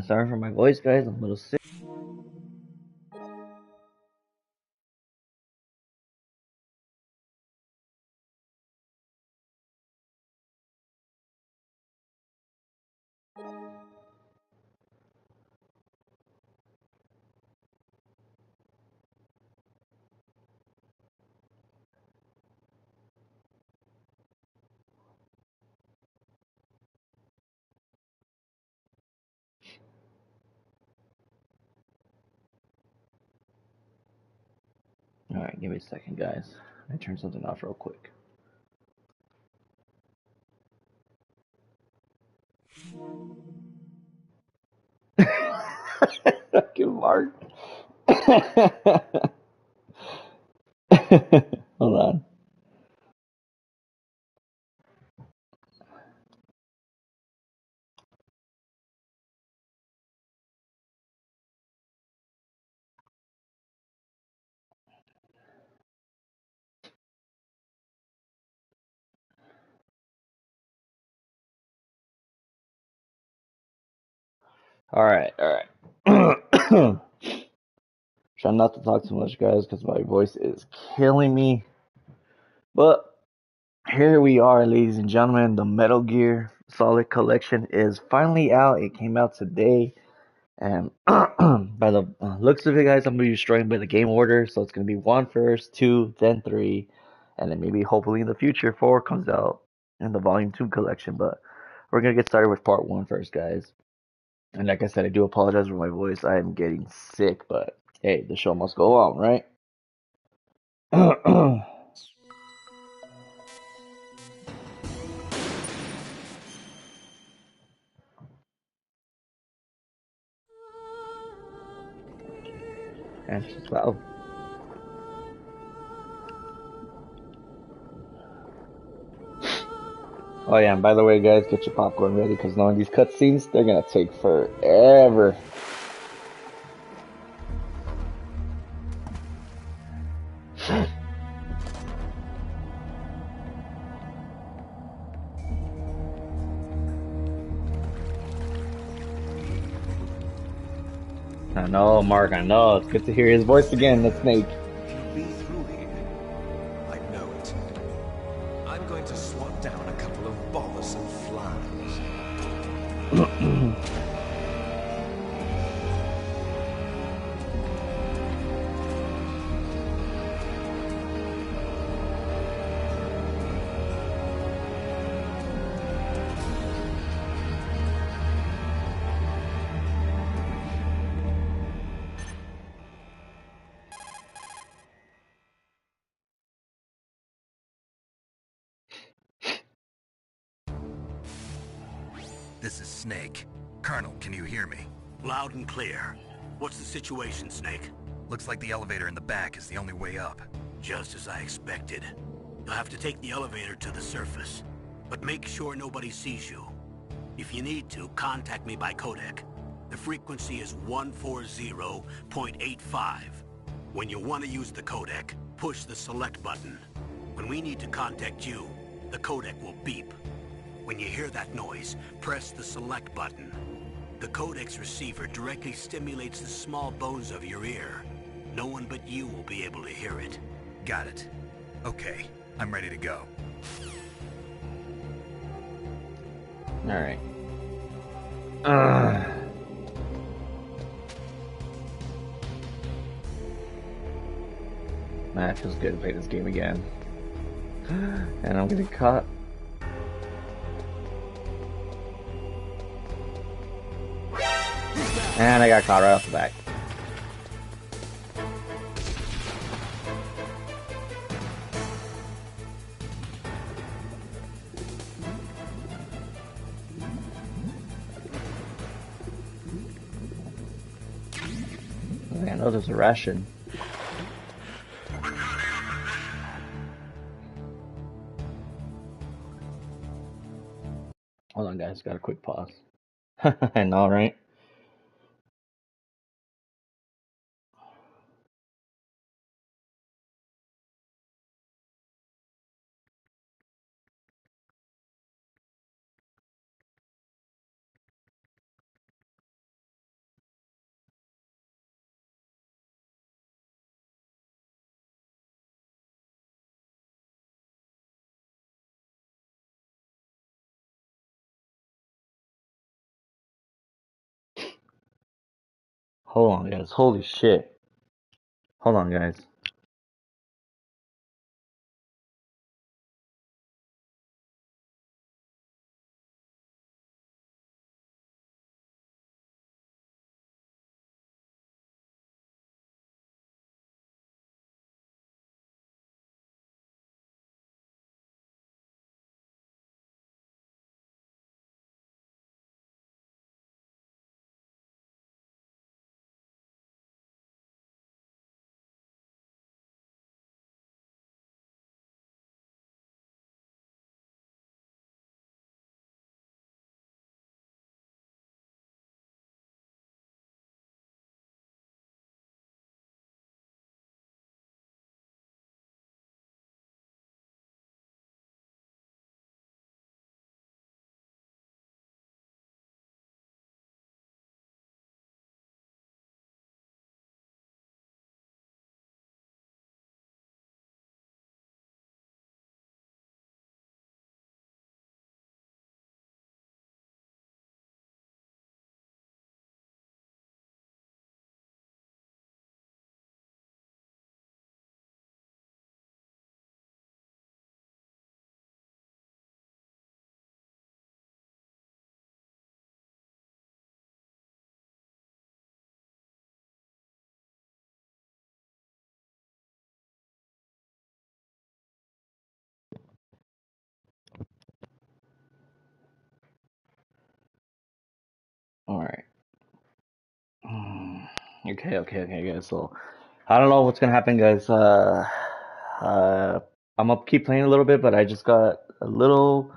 Sorry for my voice, guys. I'm a little sick. Alright, give me a second, guys. Let me turn something off real quick. Fucking Mark. Hold on. Alright, alright. Try not to talk too much, guys, because my voice is killing me. But here we are, ladies and gentlemen. The Metal Gear Solid Collection is finally out. It came out today. And by the looks of it, guys, I'm gonna be destroying by the game order. So it's gonna be one first, two, then three, and then maybe hopefully in the future four comes out in the Volume 2 collection. But we're gonna get started with part one first, guys. And like I said, I do apologize for my voice. I am getting sick, but hey, the show must go on, right? And just loud. Oh yeah, and by the way, guys, get your popcorn ready because knowing these cutscenes, they're gonna take forever. I know, Mark, I know. It's good to hear his voice again, the Snake. He'll be through here. I know it. I'm going to swat down a couple of bothersome flies. This is Snake. Colonel, can you hear me? Loud and clear. What's the situation, Snake? Looks like the elevator in the back is the only way up. Just as I expected. You'll have to take the elevator to the surface. But make sure nobody sees you. If you need to, contact me by codec. The frequency is 140.85. When you want to use the codec, push the select button. When we need to contact you, the codec will beep. When you hear that noise, press the select button. The codec's receiver directly stimulates the small bones of your ear. No one but you will be able to hear it. Got it. Okay, I'm ready to go. Alright. Man, it feels good to play this game again. And I'm getting caught. And I got caught right off the back. I know there's a ration. Hold on, guys. Got a quick pause. I know, right? Hold on, guys. Holy shit. Hold on, guys. Alright. Okay, guys. So, I don't know what's gonna happen, guys. I'm gonna keep playing a little bit, but I just got a little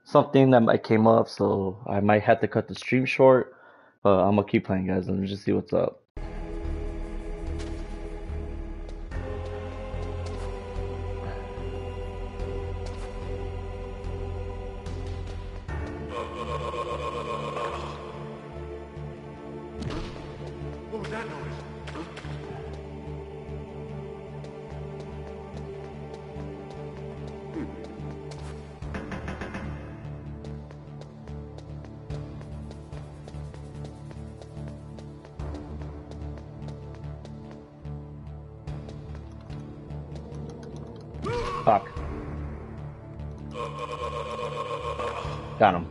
something that might came up, so I might have to cut the stream short. But I'm gonna keep playing, guys. Let me just see what's up. What was that noise? Fuck. Got him.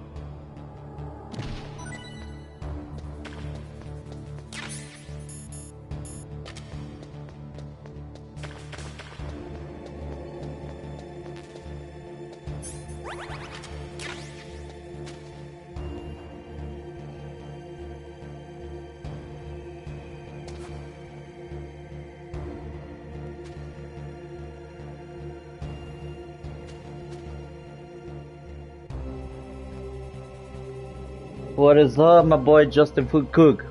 What is up, my boy Justin Food Cook?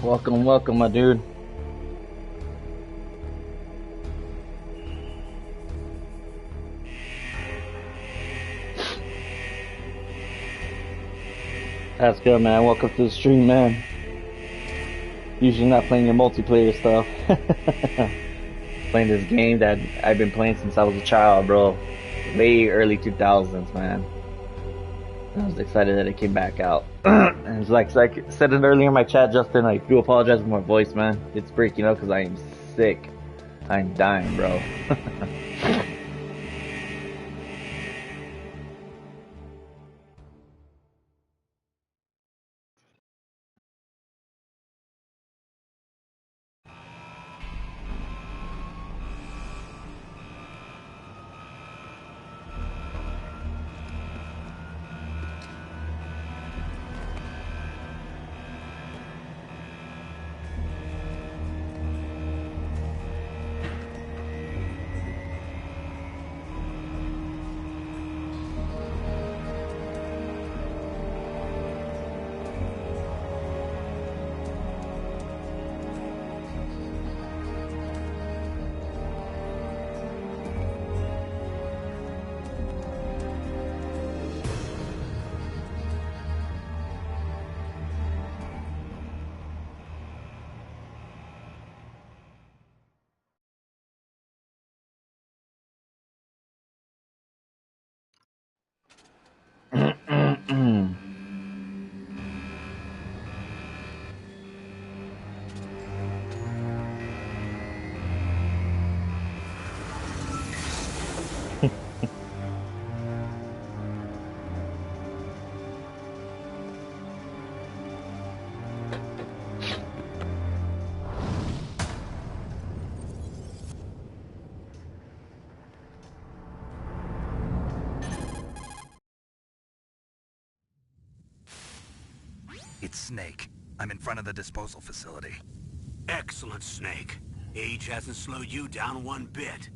Welcome, my dude. That's good, man. Welcome to the stream, man. Usually not playing your multiplayer stuff. Playing this game that I've been playing since I was a child, bro. Way early 2000s, man. I was excited that it came back out. And it's like I said it earlier in my chat, Justin, I do apologize for my voice, man. It's breaking up because I am sick. I'm dying, bro. Snake. I'm in front of the disposal facility. Excellent, Snake. Age hasn't slowed you down one bit.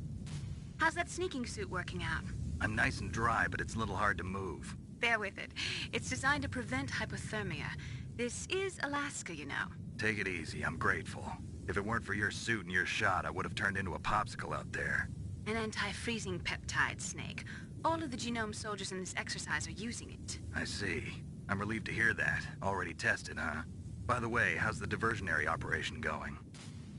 How's that sneaking suit working out? I'm nice and dry, but it's a little hard to move. Bear with it. It's designed to prevent hypothermia. This is Alaska, you know. Take it easy, I'm grateful. If it weren't for your suit and your shot, I would have turned into a popsicle out there. An anti-freezing peptide, Snake. All of the genome soldiers in this exercise are using it. I see. I'm relieved to hear that. Already tested, huh? By the way, how's the diversionary operation going?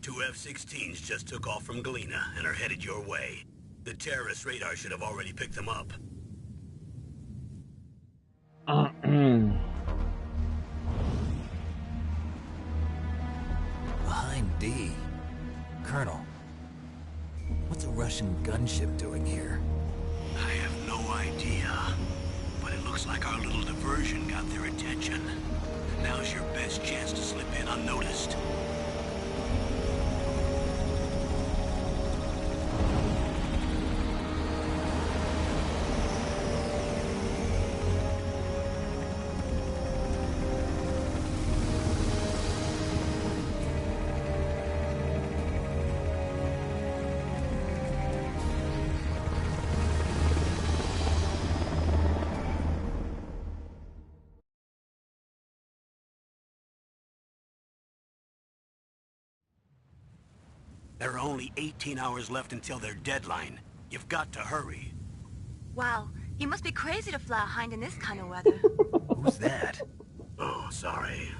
2 F-16s just took off from Galena and are headed your way. The terrorist radar should have already picked them up. Behind D. Colonel, what's a Russian gunship doing here? I have no idea, but it looks like our little diversion got their attention. Now's your best chance to slip in unnoticed. There are only 18 hours left until their deadline. You've got to hurry. Wow, you must be crazy to fly a hind in this kind of weather. Who's that? Oh, sorry.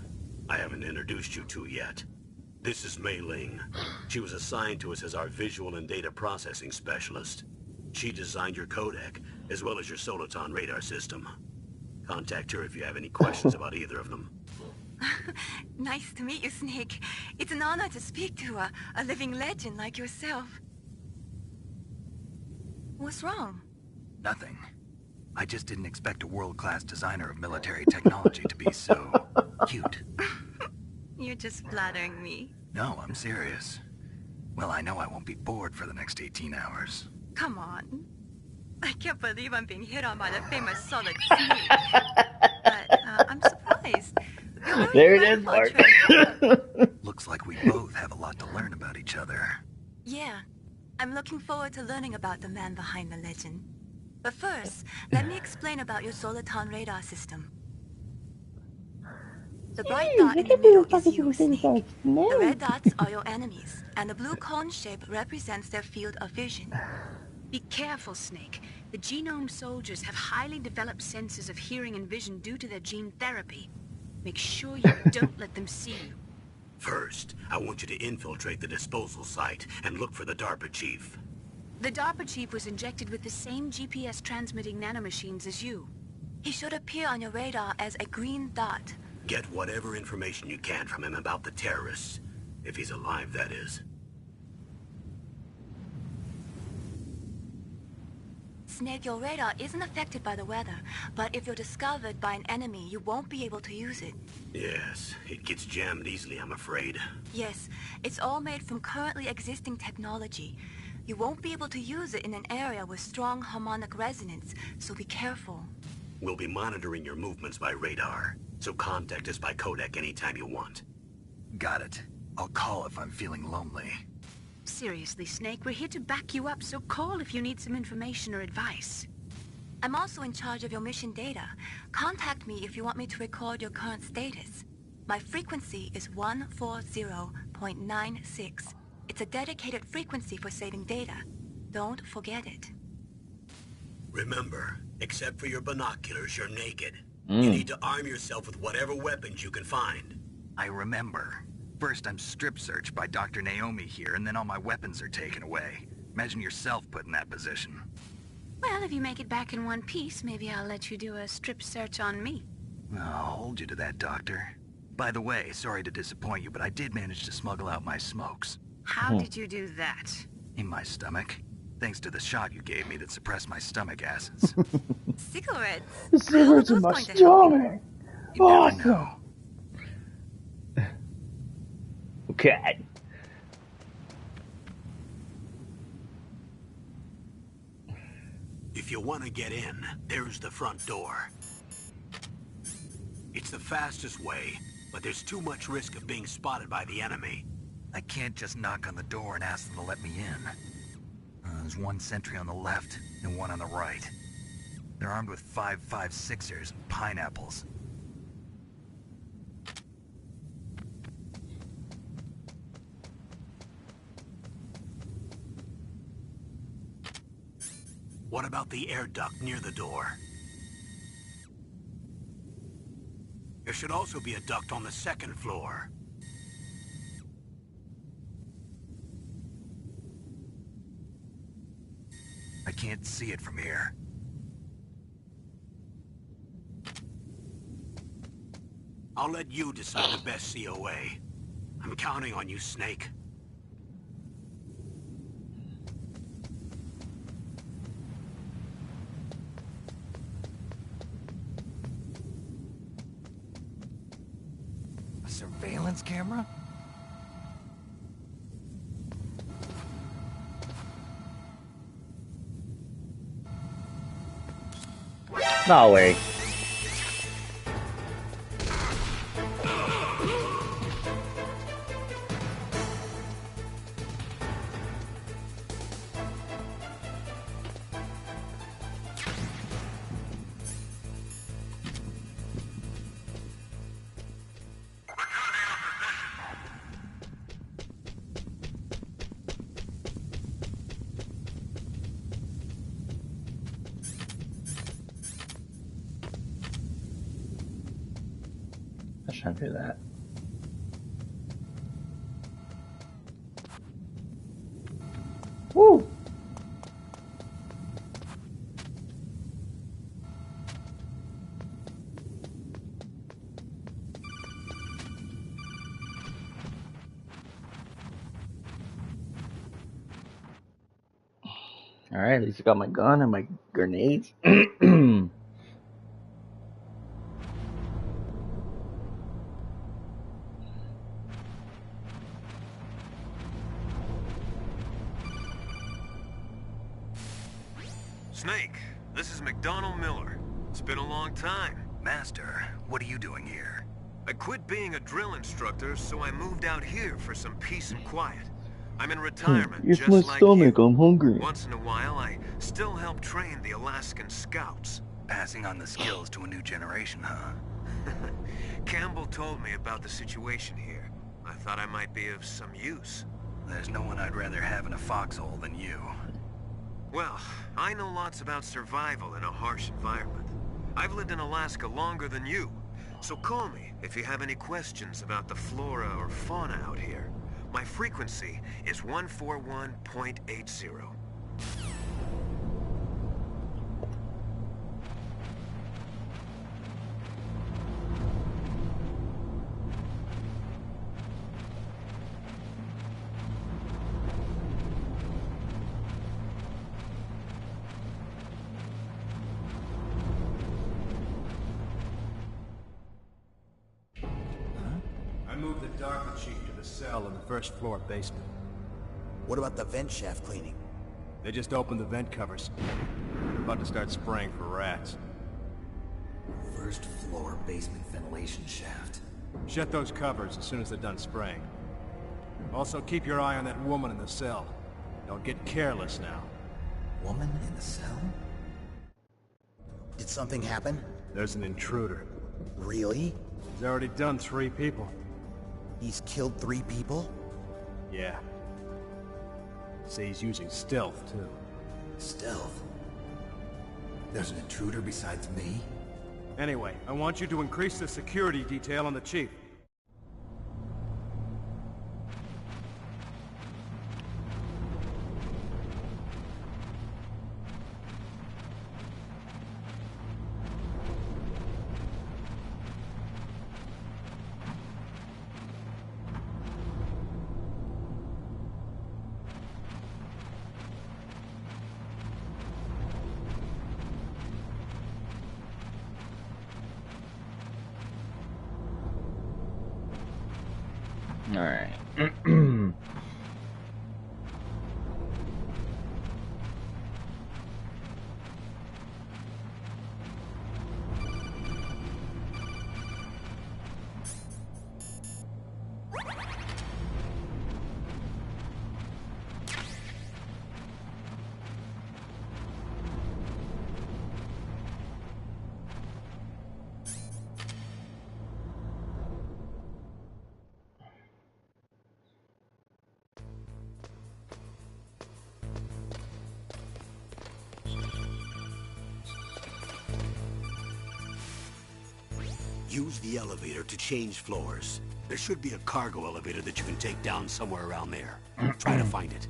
I haven't introduced you to yet. This is Mei Ling. She was assigned to us as our visual and data processing specialist. She designed your codec, as well as your Soliton radar system. Contact her if you have any questions about either of them. Nice to meet you, Snake. It's an honor to speak to a living legend like yourself. What's wrong? Nothing. I just didn't expect a world-class designer of military technology to be so cute. You're just flattering me. No, I'm serious. Well, I know I won't be bored for the next 18 hours. Come on. I can't believe I'm being hit on by the famous Solid Snake. But I'm surprised. There it is, Mark. Looks like we both have a lot to learn about each other. Yeah. I'm looking forward to learning about the man behind the legend. But first, let me explain about your Soliton radar system. The bright dot in the middle is you, Snake. The red dots are your enemies, and the blue cone shape represents their field of vision. Be careful, Snake. The genome soldiers have highly developed senses of hearing and vision due to their gene therapy. Make sure you don't let them see you. First, I want you to infiltrate the disposal site and look for the DARPA chief. The DARPA chief was injected with the same GPS transmitting nanomachines as you. He should appear on your radar as a green dot. Get whatever information you can from him about the terrorists. If he's alive, that is. Snake, your radar isn't affected by the weather, but if you're discovered by an enemy, you won't be able to use it. Yes, it gets jammed easily, I'm afraid. Yes, it's all made from currently existing technology. You won't be able to use it in an area with strong harmonic resonance, so be careful. We'll be monitoring your movements by radar, so contact us by codec anytime you want. Got it. I'll call if I'm feeling lonely. Seriously, Snake, we're here to back you up, so call if you need some information or advice. I'm also in charge of your mission data. Contact me if you want me to record your current status. My frequency is 140.96. It's a dedicated frequency for saving data. Don't forget it. Remember, except for your binoculars, you're naked. You need to arm yourself with whatever weapons you can find. I remember. First, I'm strip searched by Dr. Naomi here, and then all my weapons are taken away. Imagine yourself put in that position. Well, if you make it back in one piece, maybe I'll let you do a strip search on me. I'll hold you to that, Doctor. By the way, sorry to disappoint you, but I did manage to smuggle out my smokes. How did you do that? In my stomach. Thanks to the shot you gave me that suppressed my stomach acids. Cigarettes? Cigarettes in my stomach. You never know. Okay. If you want to get in, there's the front door. It's the fastest way, but there's too much risk of being spotted by the enemy. I can't just knock on the door and ask them to let me in. There's one sentry on the left and one on the right. They're armed with 5.56ers and pineapples. What about the air duct near the door? There should also be a duct on the second floor. I can't see it from here. I'll let you decide the best COA. I'm counting on you, Snake. A surveillance camera? No way. I shouldn't do that. Woo! Alright, at least I got my gun and my grenades. Snake, this is McDonald Miller. It's been a long time. Master, what are you doing here? I quit being a drill instructor, so I moved out here for some peace and quiet. I'm in retirement, It's just my like stomach, you. I'm hungry. Once in a while, I still help train the Alaskan Scouts. Passing on the skills to a new generation, huh? Campbell told me about the situation here. I thought I might be of some use. There's no one I'd rather have in a foxhole than you. Well, I know lots about survival in a harsh environment. I've lived in Alaska longer than you, so call me if you have any questions about the flora or fauna out here. My frequency is 141.80. I moved the DARPA chief to the cell in the first floor basement. What about the vent shaft cleaning? They just opened the vent covers. They're about to start spraying for rats. First floor basement ventilation shaft. Shut those covers as soon as they're done spraying. Also, keep your eye on that woman in the cell. Don't get careless now. Woman in the cell? Did something happen? There's an intruder. Really? He's already done 3 people. He's killed 3 people? Yeah. Say he's using stealth, too. Stealth? There's an intruder besides me? Anyway, I want you to increase the security detail on the chief. Alright. Use the elevator to change floors. There should be a cargo elevator that you can take down somewhere around there. Try to find it.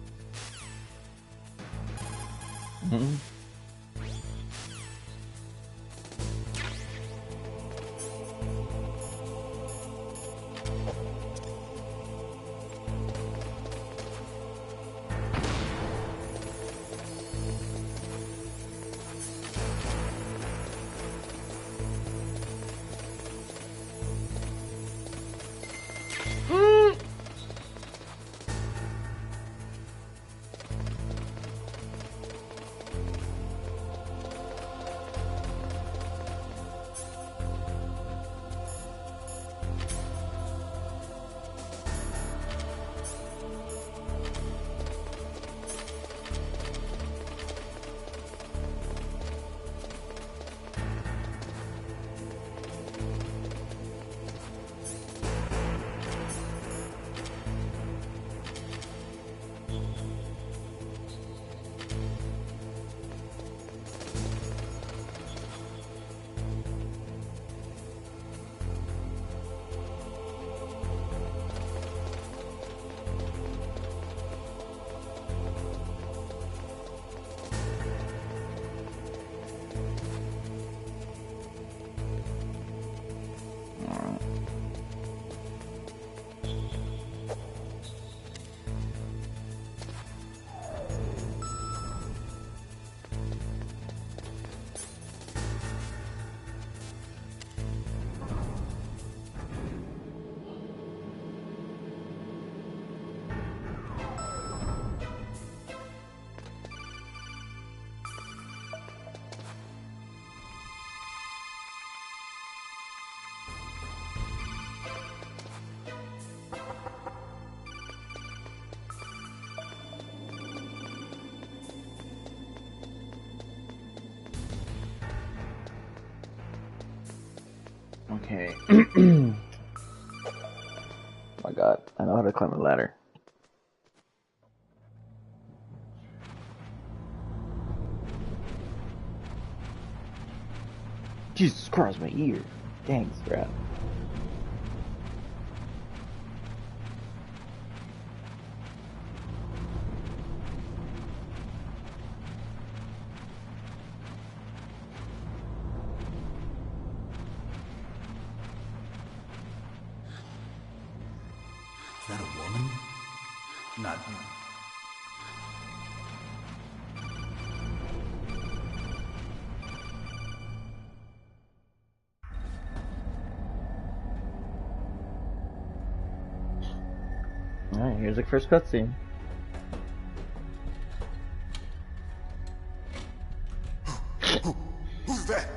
Okay. Oh my god, I know how to climb a ladder. Jesus Christ, my ear. Dang, crap. Is that a woman? Not... Alright, here's the first cutscene. Who's that?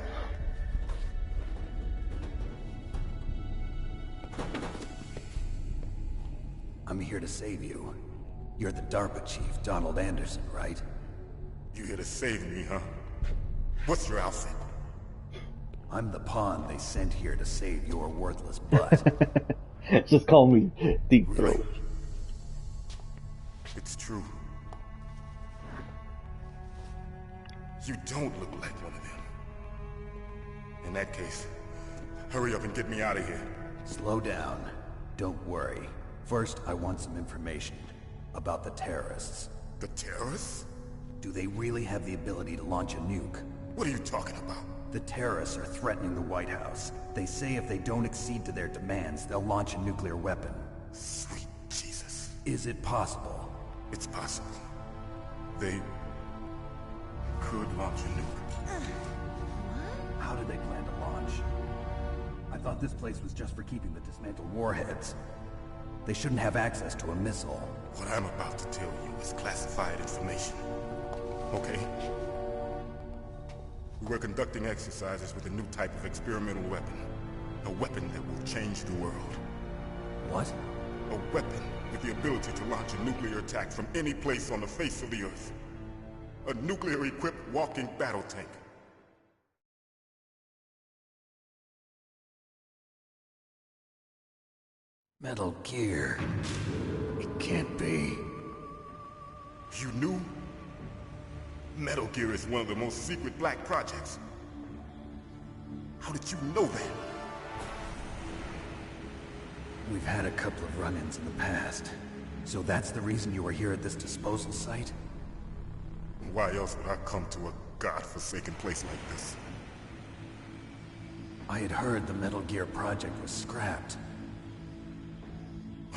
I'm here to save you. You're the DARPA chief, Donald Anderson, right? You here to save me, huh? What's your outfit? I'm the pawn they sent here to save your worthless butt. Just call me Deep Throat. Really? It's true. You don't look like one of them. In that case, hurry up and get me out of here. Slow down. Don't worry. First, I want some information about the terrorists. The terrorists? Do they really have the ability to launch a nuke? What are you talking about? The terrorists are threatening the White House. They say if they don't accede to their demands, they'll launch a nuclear weapon. Sweet Jesus. Is it possible? It's possible. They could launch a nuke. How did they plan to launch? I thought this place was just for keeping the dismantled warheads. They shouldn't have access to a missile. What I'm about to tell you is classified information. Okay? We were conducting exercises with a new type of experimental weapon. A weapon that will change the world. What? A weapon with the ability to launch a nuclear attack from any place on the face of the Earth. A nuclear-equipped walking battle tank. Metal Gear. It can't be. You knew? Metal Gear is one of the most secret black projects. How did you know that? We've had a couple of run-ins in the past. So that's the reason you were here at this disposal site? Why else would I come to a godforsaken place like this? I had heard the Metal Gear project was scrapped.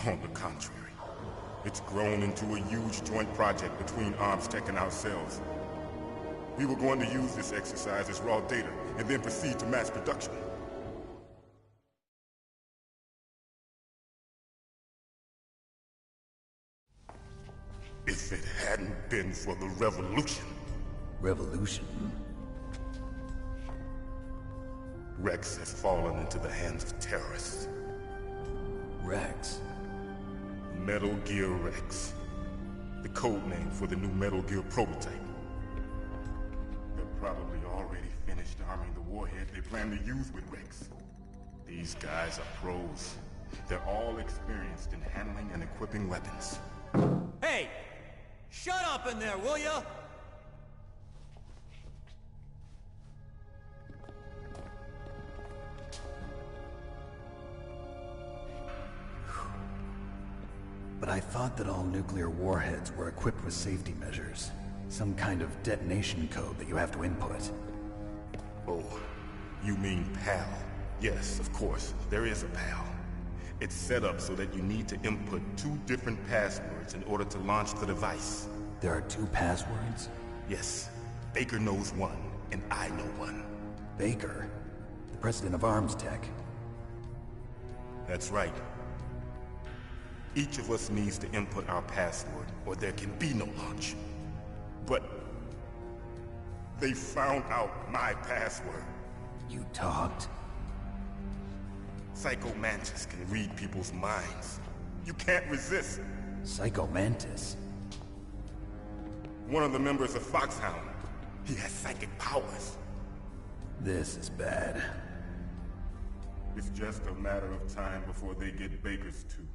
On the contrary, it's grown into a huge joint project between ArmsTech and ourselves. We were going to use this exercise as raw data, and then proceed to mass production. If it hadn't been for the revolution... Revolution? Rex has fallen into the hands of terrorists. Rex? Metal Gear Rex. The code name for the new Metal Gear prototype. They're probably already finished arming the warhead they plan to use with Rex. These guys are pros. They're all experienced in handling and equipping weapons. Hey! Shut up in there, will ya? But I thought that all nuclear warheads were equipped with safety measures. Some kind of detonation code that you have to input. Oh, you mean PAL? Yes, of course, there is a PAL. It's set up so that you need to input 2 different passwords in order to launch the device. There are 2 passwords? Yes. Baker knows one, and I know one. Baker? The president of ArmsTech? That's right. Each of us needs to input our password, or there can be no launch. But... they found out my password. You talked? Psycho Mantis can read people's minds. You can't resist. Psycho Mantis? One of the members of Foxhound. He has psychic powers. This is bad. It's just a matter of time before they get Baker's too.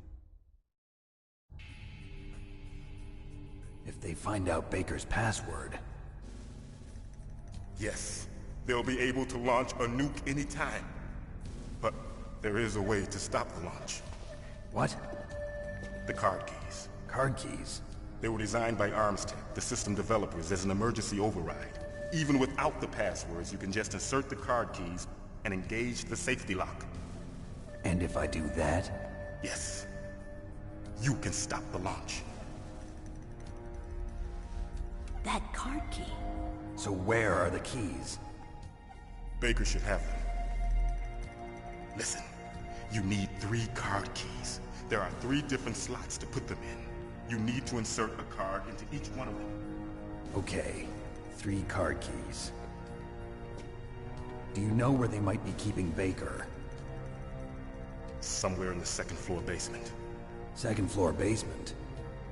If they find out Baker's password... Yes, they'll be able to launch a nuke anytime. But there is a way to stop the launch. What? The card keys. Card keys? They were designed by ArmsTech, the system developers, as an emergency override. Even without the passwords, you can just insert the card keys and engage the safety lock. And if I do that? Yes. You can stop the launch. That card key. So where are the keys? Baker should have them. Listen, you need 3 card keys. There are 3 different slots to put them in. You need to insert a card into each one of them. Okay, 3 card keys. Do you know where they might be keeping Baker? Somewhere in the 2nd floor basement. 2nd floor basement?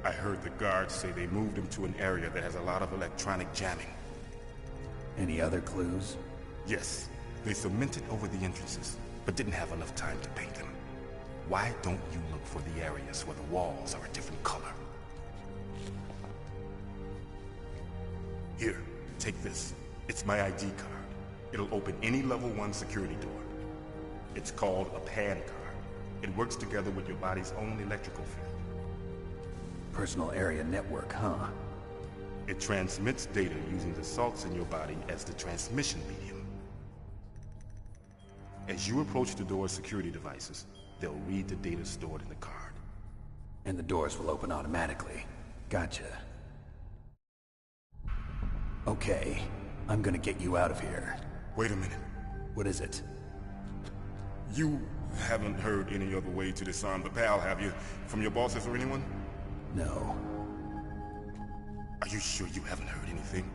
I heard the guards say they moved him to an area that has a lot of electronic jamming. Any other clues? Yes, they cemented over the entrances, but didn't have enough time to paint them. Why don't you look for the areas where the walls are a different color? Here, take this. It's my ID card. It'll open any level 1 security door. It's called a PAN card. It works together with your body's own electrical field. Personal area network, huh? It transmits data using the salts in your body as the transmission medium. As you approach the door's security devices, they'll read the data stored in the card. And the doors will open automatically. Gotcha. Okay, I'm gonna get you out of here. Wait a minute. What is it? You haven't heard any other way to disarm the PAL, have you? From your bosses or anyone? No. Are you sure you haven't heard anything?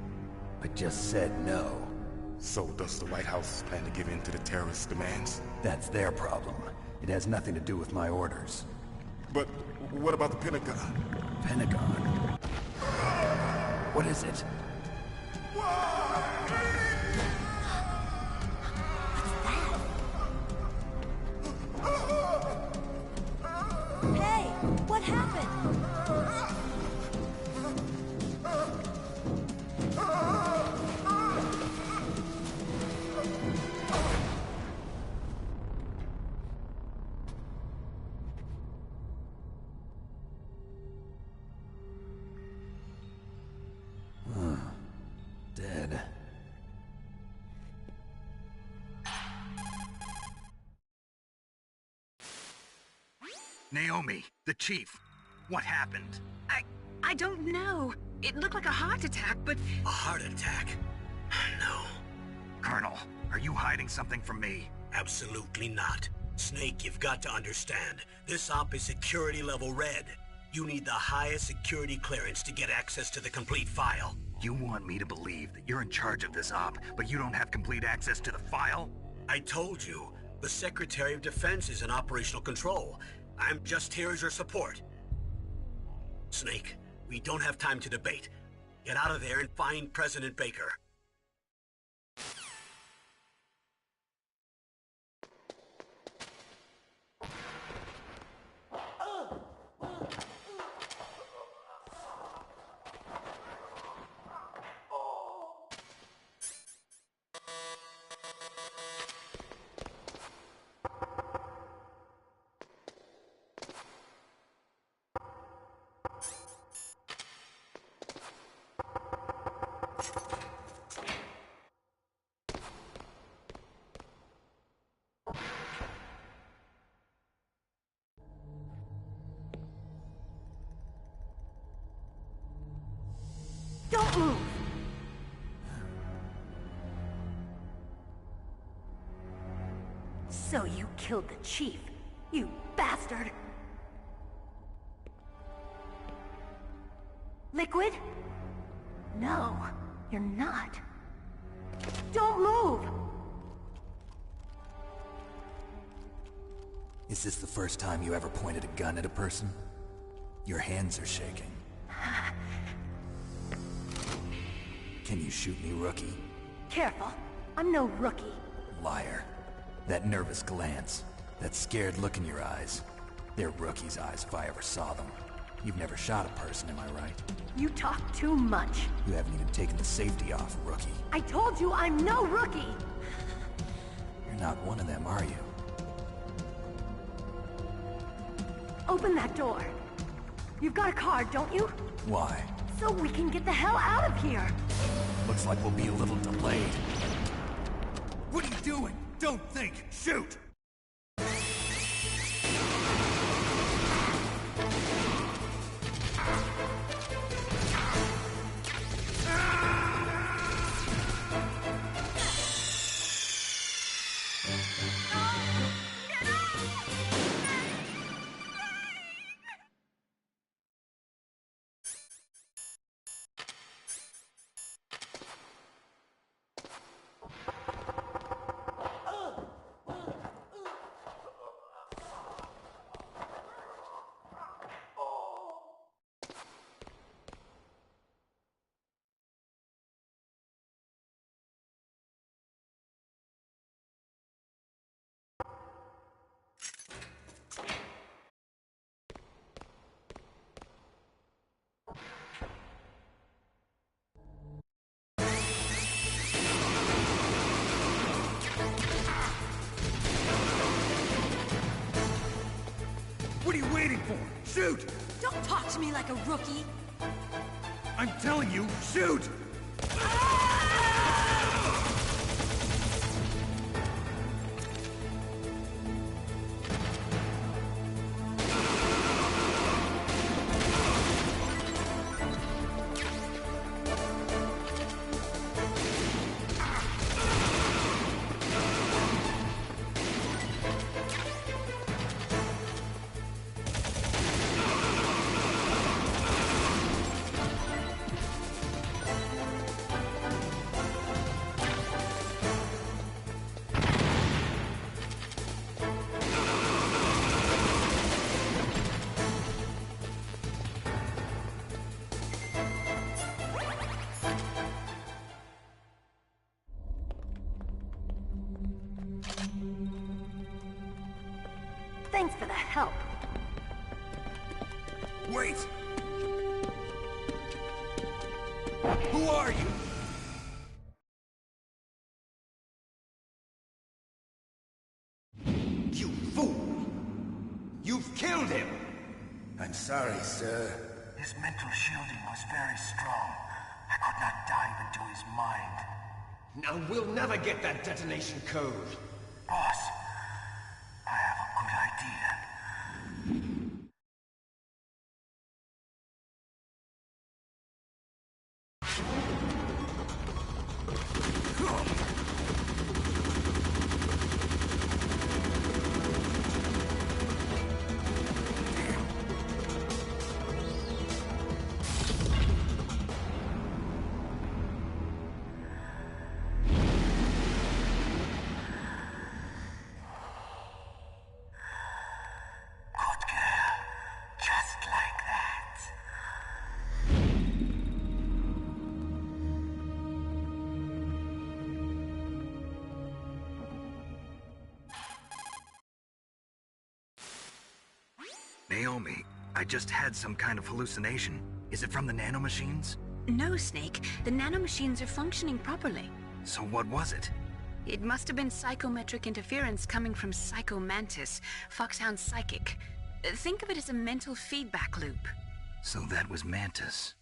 I just said no. So does the White House plan to give in to the terrorists' demands? That's their problem. It has nothing to do with my orders. But what about the Pentagon? Pentagon? What is it? Hey, what happened? Naomi, the chief. What happened? I don't know. It looked like a heart attack, but... A heart attack? No. Colonel, are you hiding something from me? Absolutely not. Snake, you've got to understand. This op is security level red. You need the highest security clearance to get access to the complete file. You want me to believe that you're in charge of this op, but you don't have complete access to the file? I told you, the Secretary of Defense is in operational control. I'm just here as your support. Snake, we don't have time to debate. Get out of there and find President Baker. Don't move! So you killed the chief, you bastard! Liquid? No, you're not. Don't move! Is this the first time you ever pointed a gun at a person? Your hands are shaking. Can you shoot me, rookie? Careful, I'm no rookie. Liar. That nervous glance, that scared look in your eyes. They're rookie's eyes if I ever saw them. You've never shot a person, am I right? You talk too much. You haven't even taken the safety off, rookie. I told you I'm no rookie! You're not one of them, are you? Open that door. You've got a card, don't you? Why? So we can get the hell out of here! Looks like we'll be a little delayed. What are you doing? Don't think! Shoot! What are you waiting for? Shoot! Don't talk to me like a rookie! I'm telling you, shoot! Thanks for the help. Wait! Who are you? You fool! You've killed him! I'm sorry, sir. His mental shielding was very strong. I could not dive into his mind. Now we'll never get that detonation code. Boss, I have a good idea. Naomi, I just had some kind of hallucination. Is it from the nanomachines? No, Snake. The nanomachines are functioning properly. So what was it? It must have been psychometric interference coming from Psycho Mantis, Foxhound Psychic. Think of it as a mental feedback loop. So that was Mantis.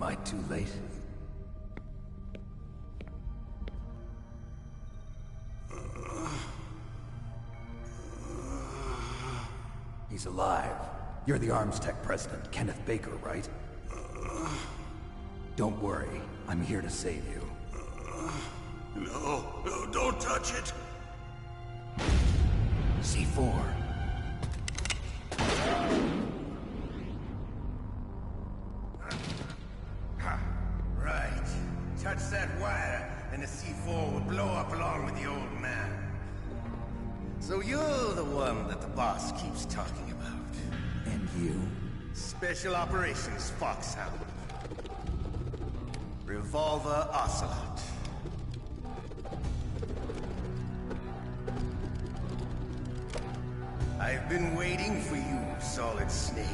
Am I too late? He's alive. You're the Arms Tech president, Kenneth Baker, right? Don't worry. I'm here to save you. No, don't touch it! C4. Right. Touch that wire, and the C4 will blow up along with the old man. So you're the one that the boss keeps talking about. And you? Special Operations Foxhound. Revolver Ocelot. I've been waiting for you, Solid Snake.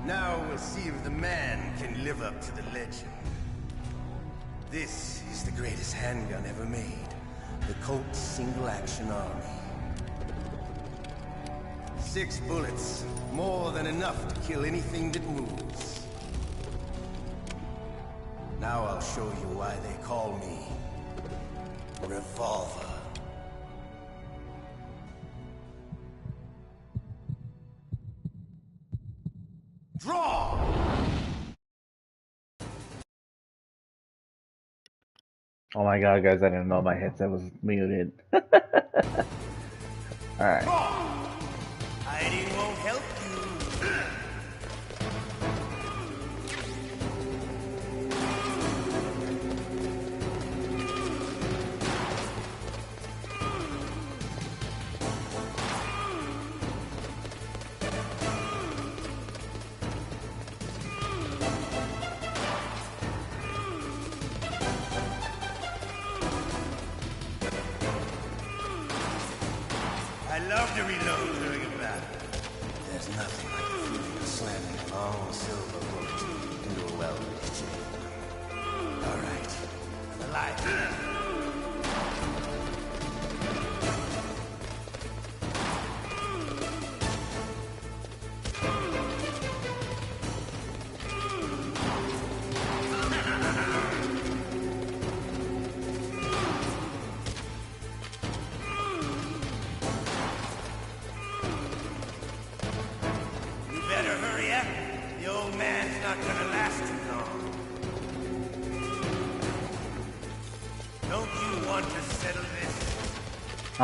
Now we'll see if the man can live up to the legend. This is the greatest handgun ever made. The Colt Single Action Army. 6 bullets, more than enough to kill anything that moves. Now I'll show you why they call me Revolver. Draw! Oh my god, guys, I didn't know my headset was muted. Alright. Hiding won't help you. I love to reload during a battle. There's nothing like the feeling of slamming a long silver bullet into a well-lit chain. All right, the light.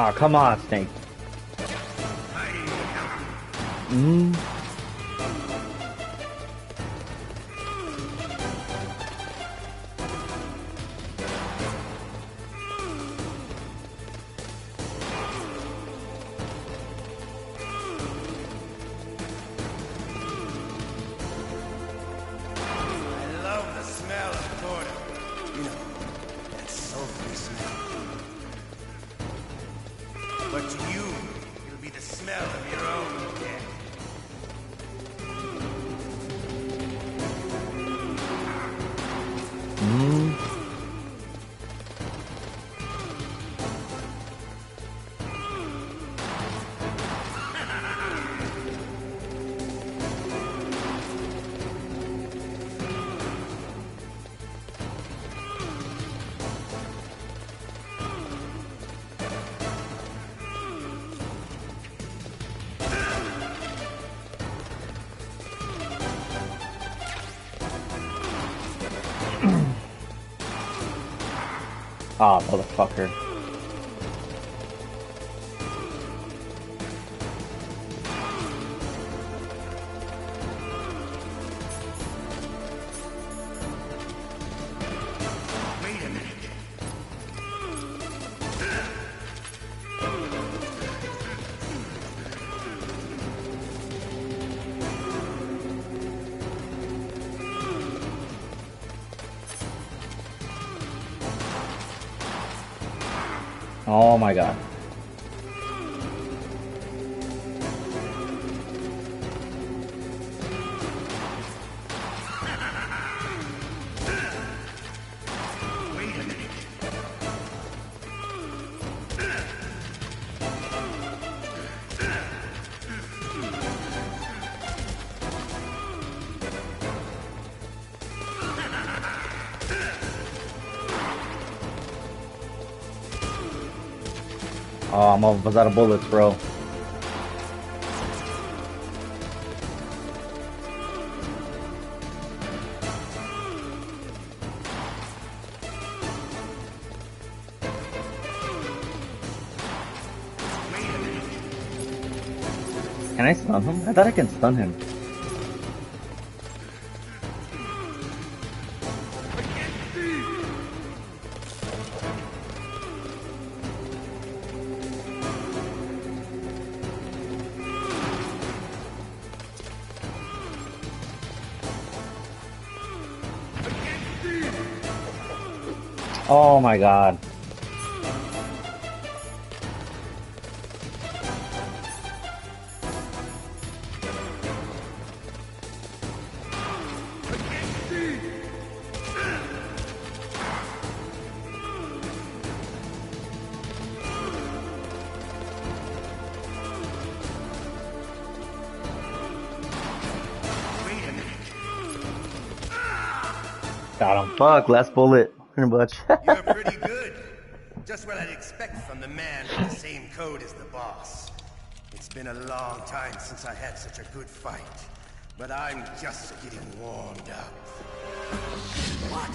Oh, come on, Snake. Ah, motherfucker. Wait a minute. Oh my god. Wait a minute. Oh, I'm almost out of bullets, bro. Can I stun him? I thought I can stun him. Oh my god. Got him. Fuck, last bullet. Pretty much. You're pretty good. Just what I'd expect from the man with the same code as the boss. It's been a long time since I had such a good fight. But I'm just getting warmed up. What?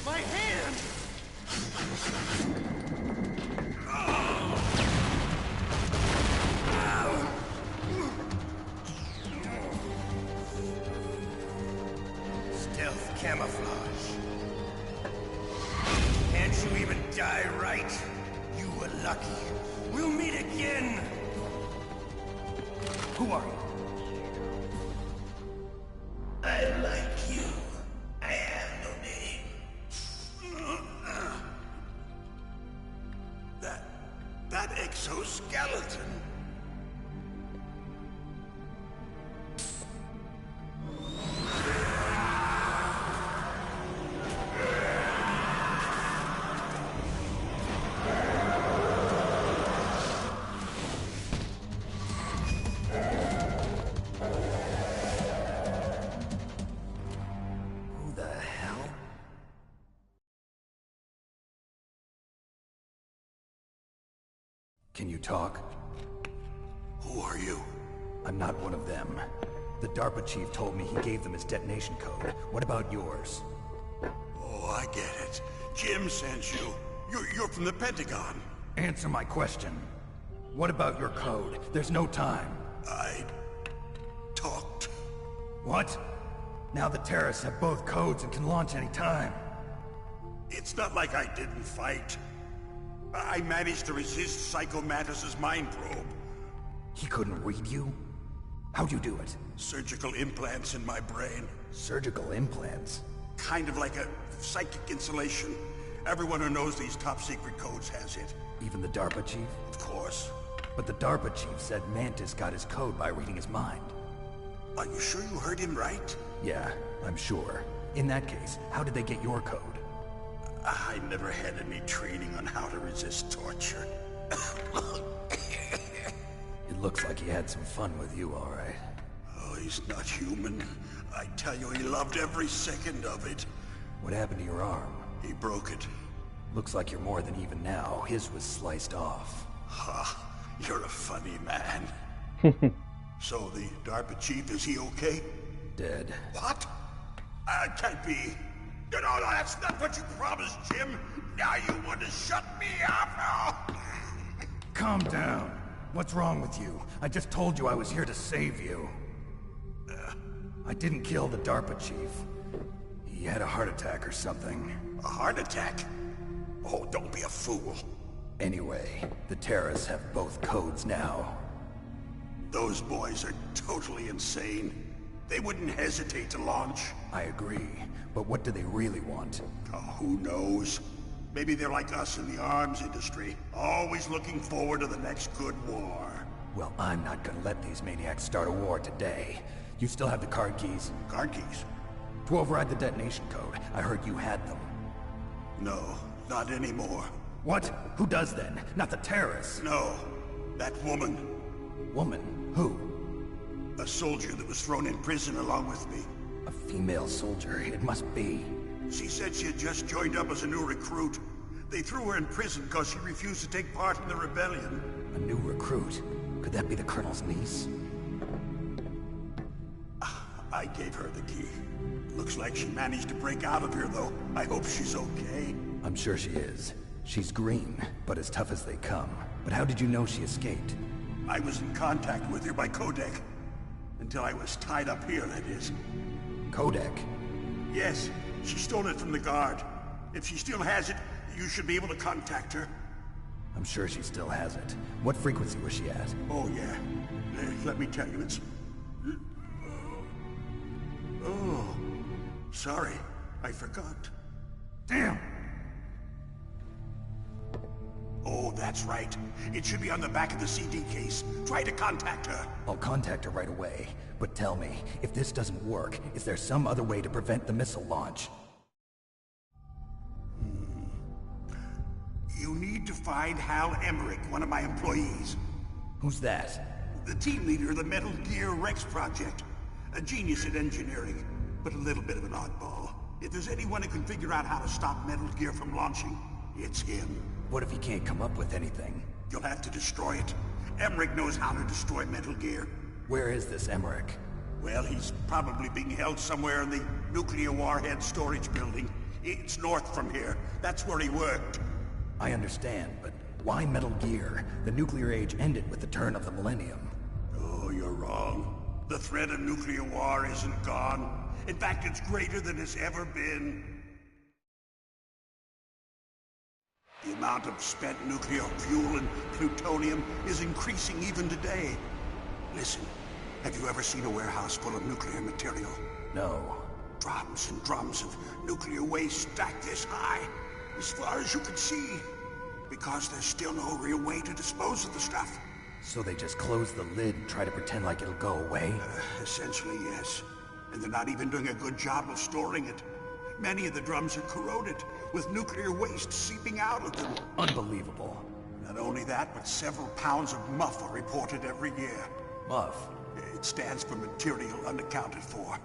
My hand! Stealth camouflage. Can't you even die right? You were lucky. We'll meet again! Who are you? I like you. I have no name. That exoskeleton. Can you talk? Who are you? I'm not one of them. The DARPA chief told me he gave them his detonation code. What about yours? Oh, I get it. Jim sent you. You're from the Pentagon. Answer my question. What about your code? There's no time. I talked. What? Now the terrorists have both codes and can launch any time. It's not like I didn't fight. I managed to resist Psycho Mantis's mind probe. He couldn't read you? How'd you do it? Surgical implants in my brain. Surgical implants? Kind of like a psychic insulation. Everyone who knows these top secret codes has it. Even the DARPA chief? Of course. But the DARPA chief said Mantis got his code by reading his mind. Are you sure you heard him right? Yeah, I'm sure. In that case, how did they get your code? I never had any training on how to resist torture. It looks like he had some fun with you, all right. Oh, he's not human. I tell you, he loved every second of it. What happened to your arm? He broke it. Looks like you're more than even now. His was sliced off. Ha! You're a funny man. So the DARPA chief, is he okay? Dead. What? Can't be. No, that's not what you promised, Jim. Now you want to shut me up? Oh. Calm down. What's wrong with you? I just told you I was here to save you. I didn't kill the DARPA chief. He had a heart attack or something. A heart attack? Oh, don't be a fool. Anyway, the terrorists have both codes now. Those boys are totally insane. They wouldn't hesitate to launch. I agree, but what do they really want? Oh, who knows? Maybe they're like us in the arms industry, always looking forward to the next good war. Well, I'm not gonna let these maniacs start a war today. You still have the card keys? Card keys? To override the detonation code. I heard you had them. No, not anymore. What? Who does then? Not the terrorists? No, that woman. Woman? Who? A soldier that was thrown in prison along with me. A female soldier, it must be. She said she had just joined up as a new recruit. They threw her in prison because she refused to take part in the rebellion. A new recruit? Could that be the Colonel's niece? I gave her the key. Looks like she managed to break out of here, though. I hope she's okay. I'm sure she is. She's green, but as tough as they come. But how did you know she escaped? I was in contact with her by codec. Until I was tied up here, that is. Codec? Yes, she stole it from the guard. If she still has it, you should be able to contact her. I'm sure she still has it. What frequency was she at? Oh, yeah. Let me tell you, it's... Oh, sorry. I forgot. Damn! Oh, that's right. It should be on the back of the CD case. Try to contact her. I'll contact her right away. But tell me, if this doesn't work, is there some other way to prevent the missile launch? You need to find Hal Emmerich, one of my employees. Who's that? The team leader of the Metal Gear Rex project. A genius at engineering, but a little bit of an oddball. If there's anyone who can figure out how to stop Metal Gear from launching, it's him. What if he can't come up with anything? You'll have to destroy it. Emmerich knows how to destroy Metal Gear. Where is this Emmerich? Well, he's probably being held somewhere in the nuclear warhead storage building. It's north from here. That's where he worked. I understand, but why Metal Gear? The nuclear age ended with the turn of the millennium. Oh, you're wrong. The threat of nuclear war isn't gone. In fact, it's greater than it's ever been. The amount of spent nuclear fuel and plutonium is increasing even today. Listen, have you ever seen a warehouse full of nuclear material? No. Drums and drums of nuclear waste stacked this high, as far as you can see. Because there's still no real way to dispose of the stuff. So they just close the lid and try to pretend like it'll go away? Essentially, yes. And they're not even doing a good job of storing it. Many of the drums are corroded, with nuclear waste seeping out of them. Unbelievable. Not only that, but several pounds of MUF are reported every year. MUF? It stands for material unaccounted for.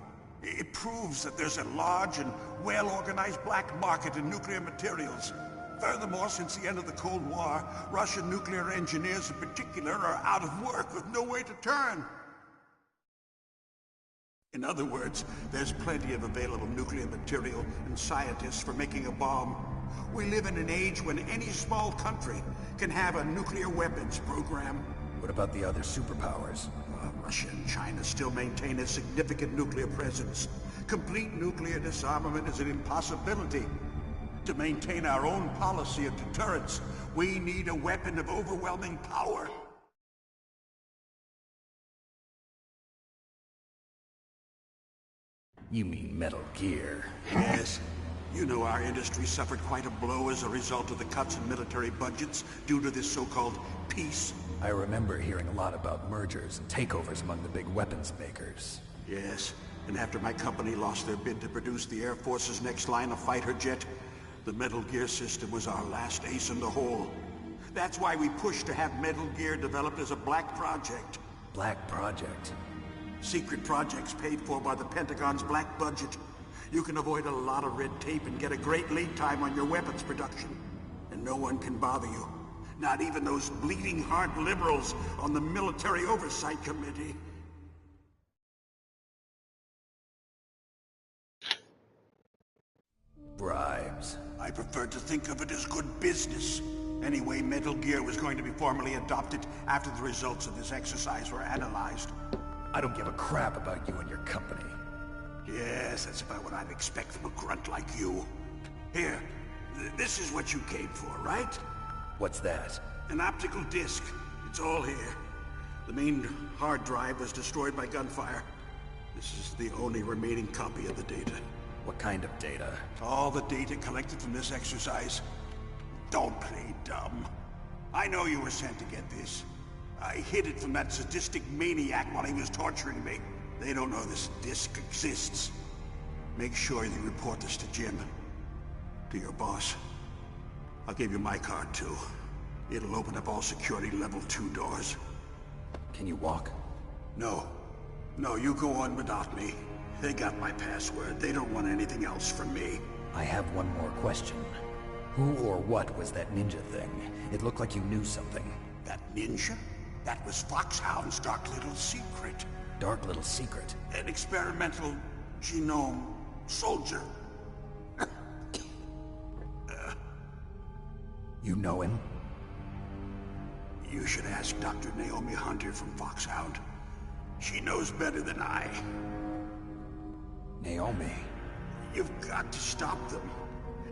It proves that there's a large and well-organized black market in nuclear materials. Furthermore, since the end of the Cold War, Russian nuclear engineers in particular are out of work with no way to turn. In other words, there's plenty of available nuclear material and scientists for making a bomb. We live in an age when any small country can have a nuclear weapons program. What about the other superpowers? Russia and China still maintain a significant nuclear presence. Complete nuclear disarmament is an impossibility. To maintain our own policy of deterrence, we need a weapon of overwhelming power. You mean Metal Gear? Yes. You know our industry suffered quite a blow as a result of the cuts in military budgets due to this so-called peace. I remember hearing a lot about mergers and takeovers among the big weapons makers. Yes, and after my company lost their bid to produce the Air Force's next line of fighter jet, the Metal Gear system was our last ace in the hole. That's why we pushed to have Metal Gear developed as a black project. Black project? Secret projects paid for by the Pentagon's black budget. You can avoid a lot of red tape and get a great lead time on your weapons production. And no one can bother you. Not even those bleeding heart liberals on the Military Oversight Committee. Bribes. I prefer to think of it as good business. Anyway, Metal Gear was going to be formally adopted after the results of this exercise were analyzed. I don't give a crap about you and your company. Yes, that's about what I'd expect from a grunt like you. Here, this is what you came for, right? What's that? An optical disc. It's all here. The main hard drive was destroyed by gunfire. This is the only remaining copy of the data. What kind of data? All the data collected from this exercise. Don't play dumb. I know you were sent to get this. I hid it from that sadistic maniac while he was torturing me. They don't know this disc exists. Make sure you report this to Jim. To your boss. I'll give you my card too. It'll open up all security level 2 doors. Can you walk? No. No, you go on without me. They got my password. They don't want anything else from me. I have one more question. Who or what was that ninja thing? It looked like you knew something. That ninja? That was Foxhound's dark little secret. Dark little secret? An experimental genome soldier. You know him? You should ask Dr. Naomi Hunter from Foxhound. She knows better than I. Naomi? You've got to stop them.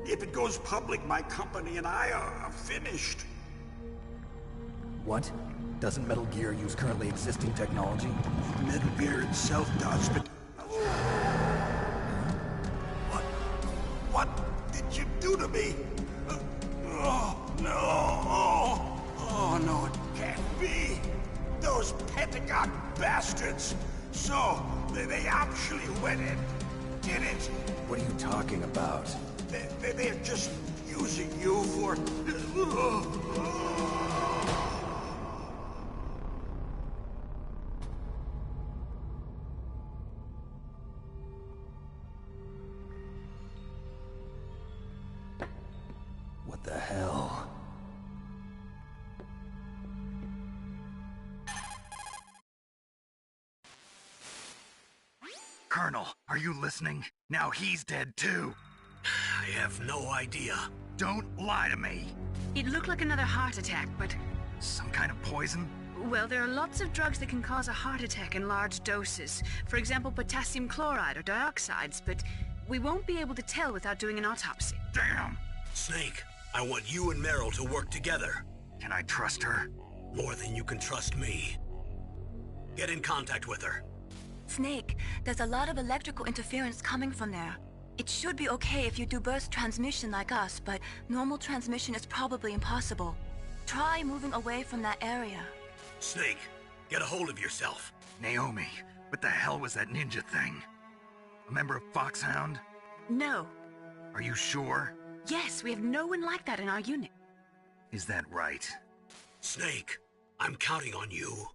If it goes public, my company and I are finished. What? Doesn't Metal Gear use currently existing technology? Metal Gear itself does, but... What did you do to me? Oh, no. Oh, no, it can't be. Those Pentagon bastards. So, they actually went and did it. What are you talking about? They're just using you for... What the hell? Colonel, are you listening? Now he's dead too. I have no idea. Don't lie to me. It looked like another heart attack, but... Some kind of poison? Well, there are lots of drugs that can cause a heart attack in large doses. For example, potassium chloride or dioxides, but we won't be able to tell without doing an autopsy. Damn! Snake, I want you and Meryl to work together. Can I trust her? More than you can trust me. Get in contact with her. Snake, there's a lot of electrical interference coming from there. It should be okay if you do burst transmission like us, but normal transmission is probably impossible. Try moving away from that area. Snake, get a hold of yourself. Naomi, what the hell was that ninja thing? A member of Foxhound? No. Are you sure? Yes, we have no one like that in our unit. Is that right? Snake, I'm counting on you.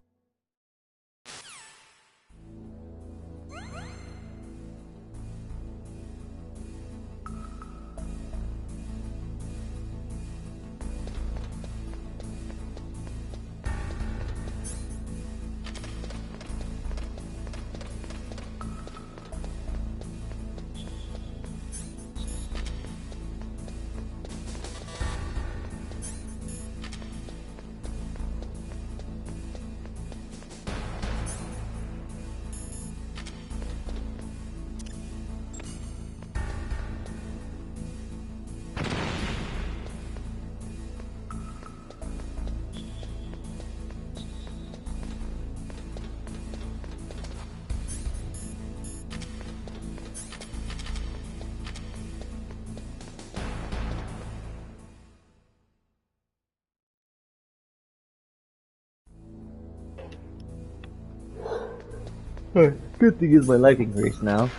Good thing is my life increased now.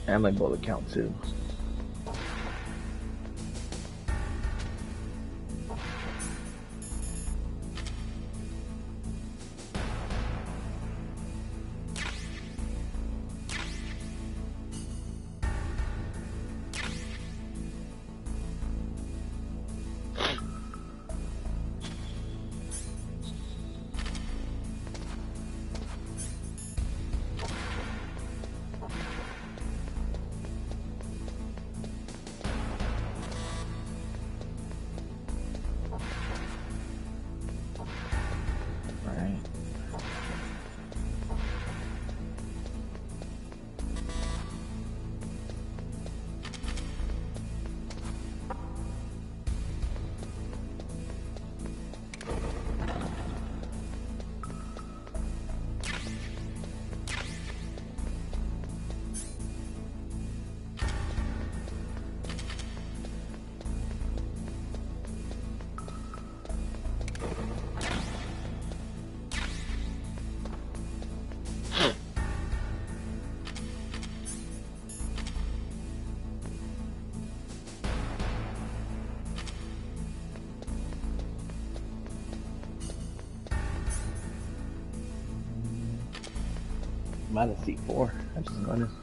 And my bullet count too. at a seat 4. I just noticed.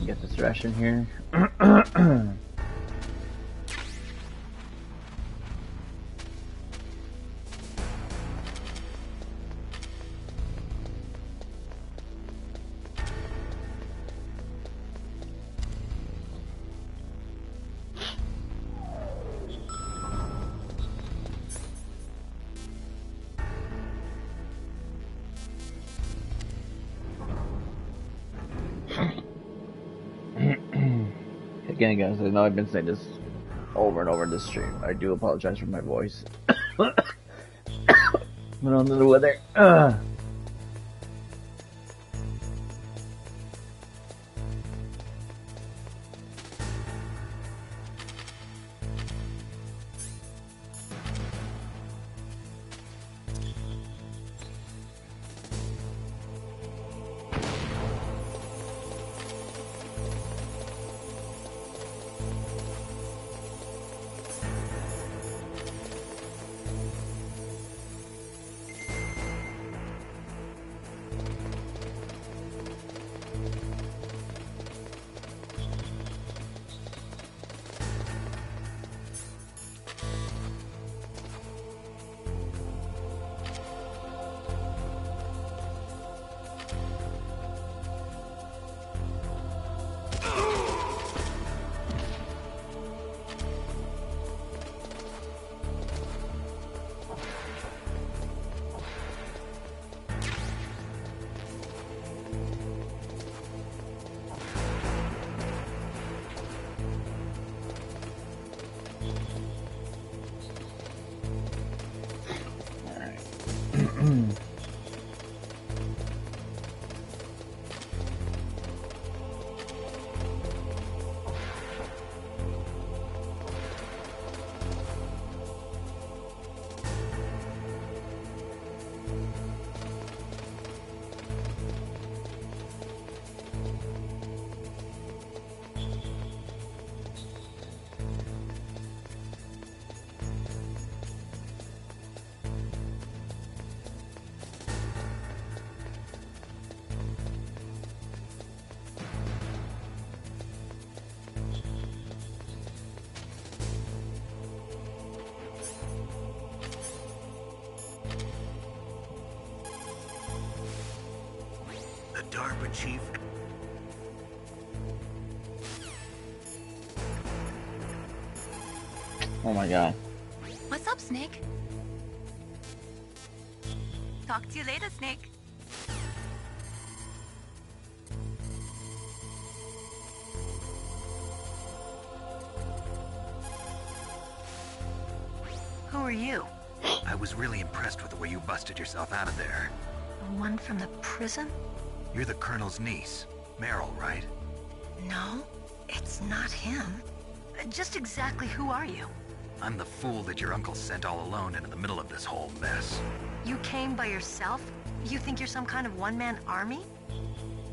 Get this ration here. Again, guys, I know I've been saying this over and over in this stream. I do apologize for my voice. But under the weather. DARPA chief. Oh my god. What's up, Snake? Talk to you later, Snake. Who are you? I was really impressed with the way you busted yourself out of there. The one from the prison? You're the Colonel's niece, Meryl, right? No, it's not him. Just exactly who are you? I'm the fool that your uncle sent all alone into the middle of this whole mess. You came by yourself? You think you're some kind of one-man army?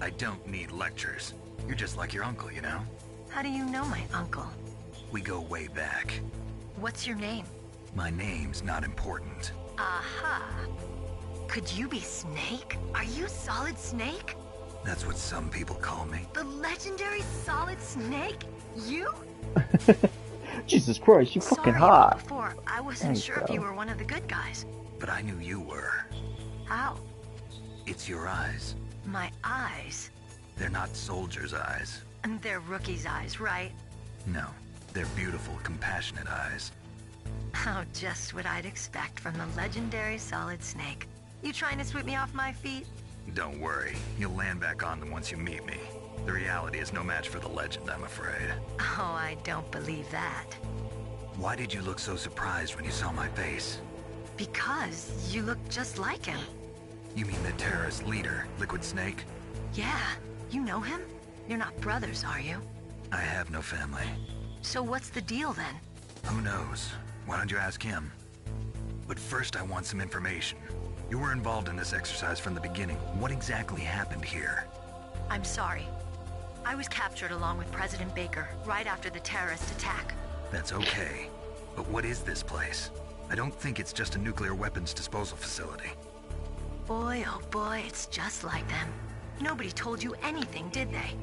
I don't need lectures. You're just like your uncle, you know? How do you know my uncle? We go way back. What's your name? My name's not important. Aha. Could you be Snake? Are you Solid Snake? That's what some people call me. The legendary Solid Snake? You? Jesus Christ, you fucking Sorry hot. before. I wasn't sure if you were one of the good guys. But I knew you were. How? It's your eyes. My eyes? They're not soldiers' eyes. And they're rookies' eyes, right? No, they're beautiful, compassionate eyes. Oh, just what I'd expect from the legendary Solid Snake. You trying to sweep me off my feet? Don't worry, you'll land back on them once you meet me. The reality is no match for the legend, I'm afraid. Oh, I don't believe that. Why did you look so surprised when you saw my face? Because you look just like him. You mean the terrorist leader, Liquid Snake? Yeah, you know him? You're not brothers, are you? I have no family. So what's the deal then? Who knows? Why don't you ask him? But first I want some information. You were involved in this exercise from the beginning. What exactly happened here? I'm sorry. I was captured along with President Baker right after the terrorist attack. That's okay. But what is this place? I don't think it's just a nuclear weapons disposal facility. Boy, oh boy, it's just like them. Nobody told you anything, did they?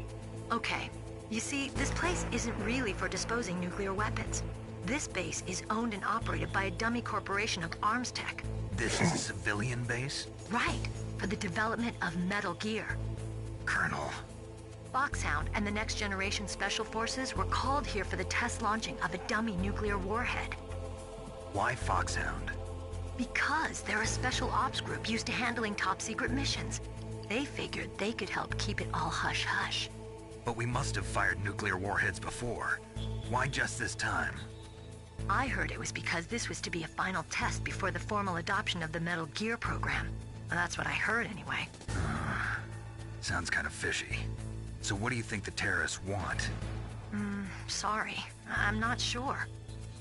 Okay, you see, this place isn't really for disposing nuclear weapons. This base is owned and operated by a dummy corporation of arms tech. This is a civilian base? Right, for the development of Metal Gear. Colonel. Foxhound and the Next Generation Special Forces were called here for the test launching of a dummy nuclear warhead. Why Foxhound? Because they're a special ops group used to handling top-secret missions. They figured they could help keep it all hush-hush. But we must have fired nuclear warheads before. Why just this time? I heard it was because this was to be a final test before the formal adoption of the Metal Gear program. Well, that's what I heard anyway. Sounds kind of fishy. So what do you think the terrorists want? Sorry. I'm not sure.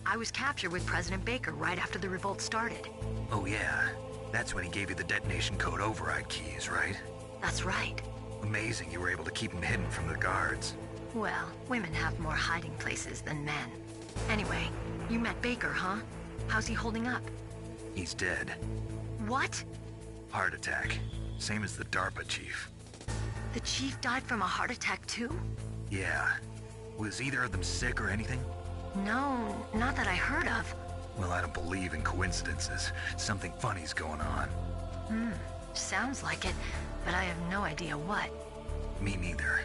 I was captured with President Baker right after the revolt started. Oh yeah, that's when he gave you the detonation code override keys, right? That's right. Amazing you were able to keep him hidden from the guards. Well, women have more hiding places than men. Anyway, you met Baker, huh? How's he holding up? He's dead. What? Heart attack. Same as the DARPA chief. The chief died from a heart attack too? Yeah. Was either of them sick or anything? No, not that I heard of. Well, I don't believe in coincidences. Something funny's going on. Sounds like it, but I have no idea what. Me neither.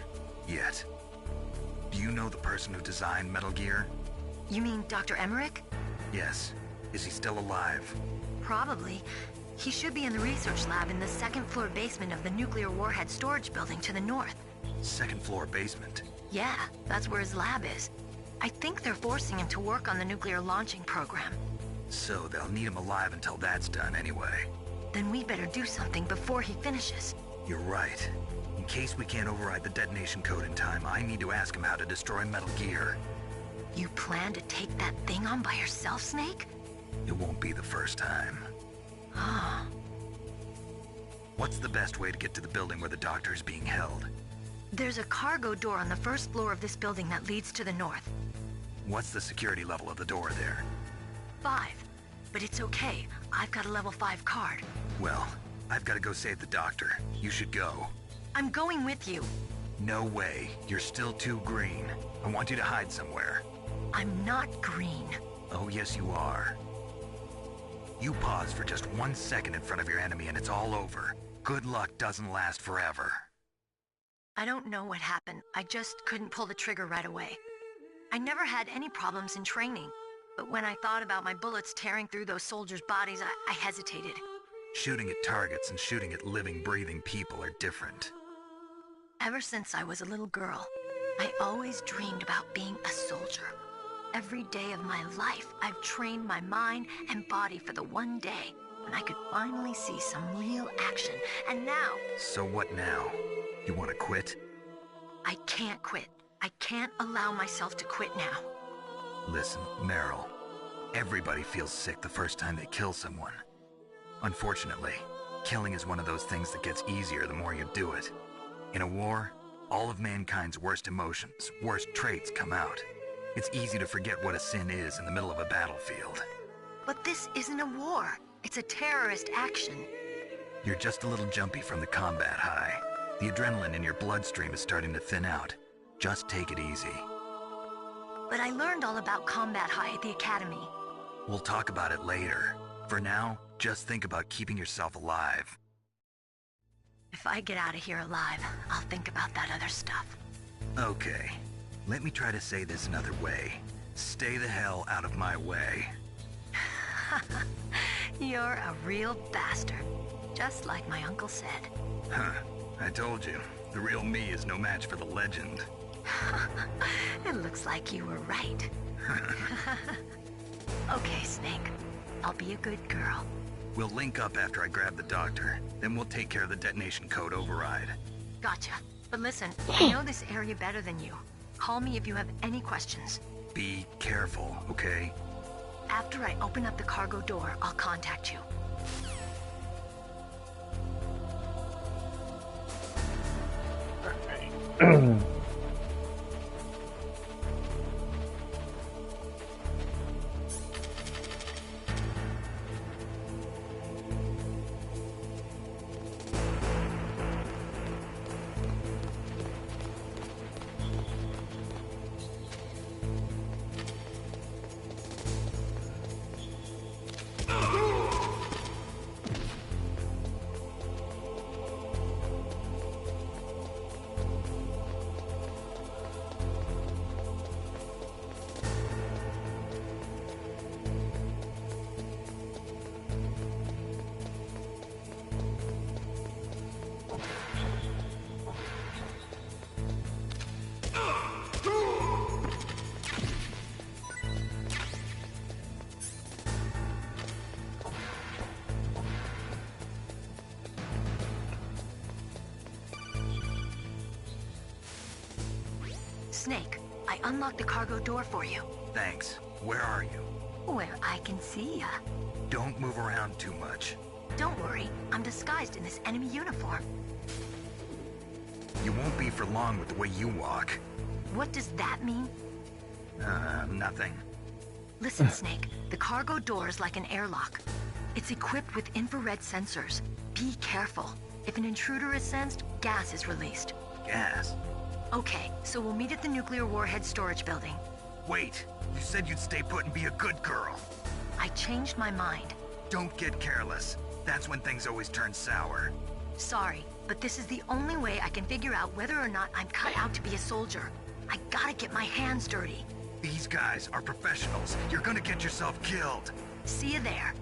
Yet. Do you know the person who designed Metal Gear? You mean Dr. Emmerich? Yes. Is he still alive? Probably. He should be in the research lab in the second-floor basement of the nuclear warhead storage building to the north. Second-floor basement? Yeah, that's where his lab is. I think they're forcing him to work on the nuclear launching program. So they'll need him alive until that's done anyway. Then we better do something before he finishes. You're right. In case we can't override the detonation code in time, I need to ask him how to destroy Metal Gear. You plan to take that thing on by yourself, Snake? It won't be the first time. Ah. What's the best way to get to the building where the doctor is being held? There's a cargo door on the first floor of this building that leads to the north. What's the security level of the door there? 5. But it's okay. I've got a level 5 card. Well, I've got to go save the doctor. You should go. I'm going with you. No way. You're still too green. I want you to hide somewhere. I'm not green. Oh, yes you are. You pause for just 1 second in front of your enemy and it's all over. Good luck doesn't last forever. I don't know what happened. I just couldn't pull the trigger right away. I never had any problems in training, but when I thought about my bullets tearing through those soldiers' bodies, I hesitated. Shooting at targets and shooting at living, breathing people are different. Ever since I was a little girl, I always dreamed about being a soldier. Every day of my life, I've trained my mind and body for the one day when I could finally see some real action, and now... So what now? You want to quit? I can't quit. I can't allow myself to quit now. Listen, Meryl. Everybody feels sick the first time they kill someone. Unfortunately, killing is one of those things that gets easier the more you do it. In a war, all of mankind's worst emotions, worst traits come out. It's easy to forget what a sin is in the middle of a battlefield. But this isn't a war. It's a terrorist action. You're just a little jumpy from the combat high. The adrenaline in your bloodstream is starting to thin out. Just take it easy. But I learned all about combat high at the academy. We'll talk about it later. For now, just think about keeping yourself alive. If I get out of here alive, I'll think about that other stuff. Okay. Let me try to say this another way. Stay the hell out of my way. You're a real bastard. Just like my uncle said. Huh. I told you. The real me is no match for the legend. It looks like you were right. Okay, Snake. I'll be a good girl. We'll link up after I grab the doctor. Then we'll take care of the detonation code override. Gotcha. But listen, I know this area better than you. Call me if you have any questions. Be careful, okay? After I open up the cargo door, I'll contact you. Snake, I unlocked the cargo door for you. Thanks. Where are you? Where I can see ya. Don't move around too much. Don't worry, I'm disguised in this enemy uniform. You won't be for long with the way you walk. What does that mean? Nothing. Listen, Snake, the cargo door is like an airlock. It's equipped with infrared sensors. Be careful. If an intruder is sensed, gas is released. Gas? Okay, so we'll meet at the nuclear warhead storage building. Wait, you said you'd stay put and be a good girl. I changed my mind. Don't get careless. That's when things always turn sour. Sorry, but this is the only way I can figure out whether or not I'm cut out to be a soldier. I gotta get my hands dirty. These guys are professionals. You're gonna get yourself killed. See you there.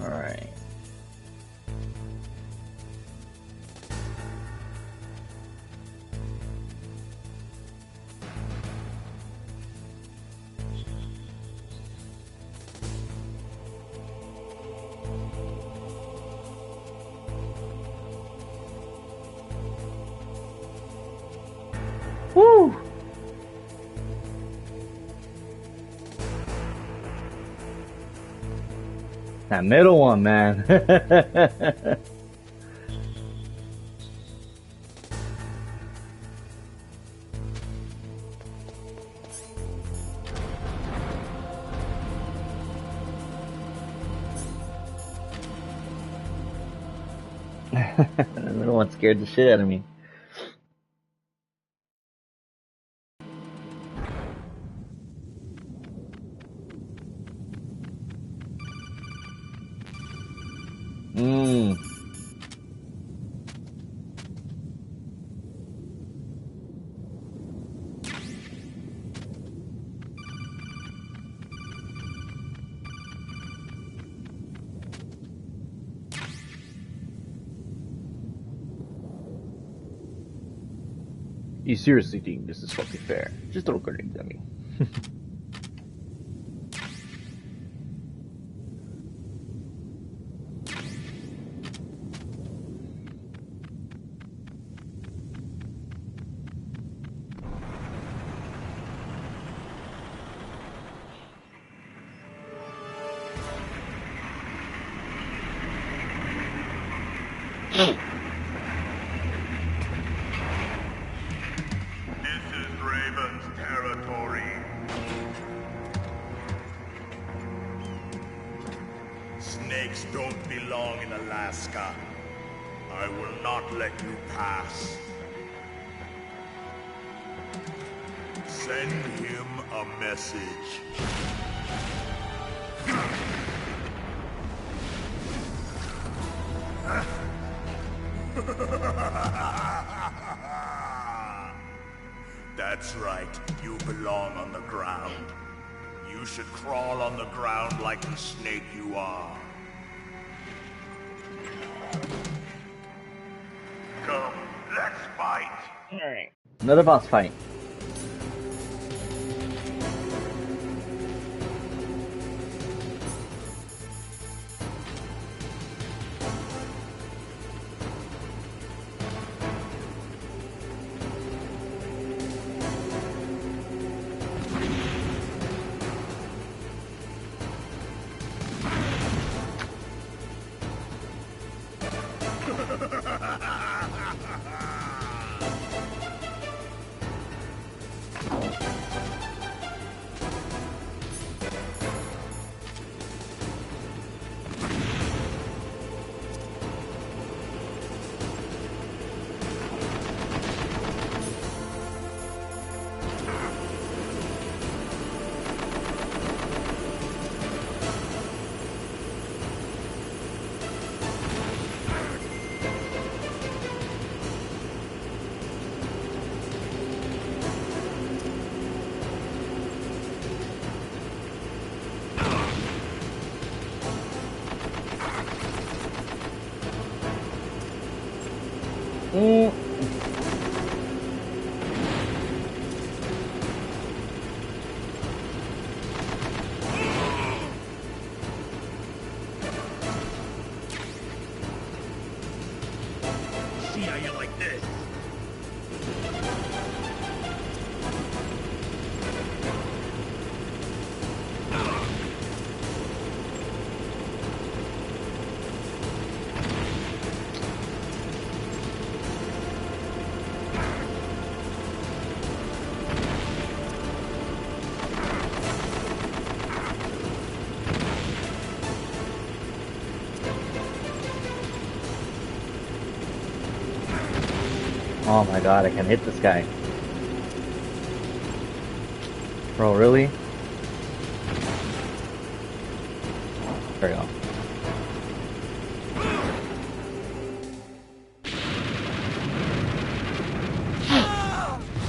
Alright. Woo! That middle one, man. The middle one scared the shit out of me. You seriously think this is fucking fair? Just throw a grenade at me. Snakes don't belong in Alaska. I will not let you pass. Send him a message. That's right. You belong on the ground. You should crawl on the ground like the snake you are. Come, let's fight. Alright. Another boss fight. See how you like this. Oh my god, I can hit this guy. Bro, really? There we go.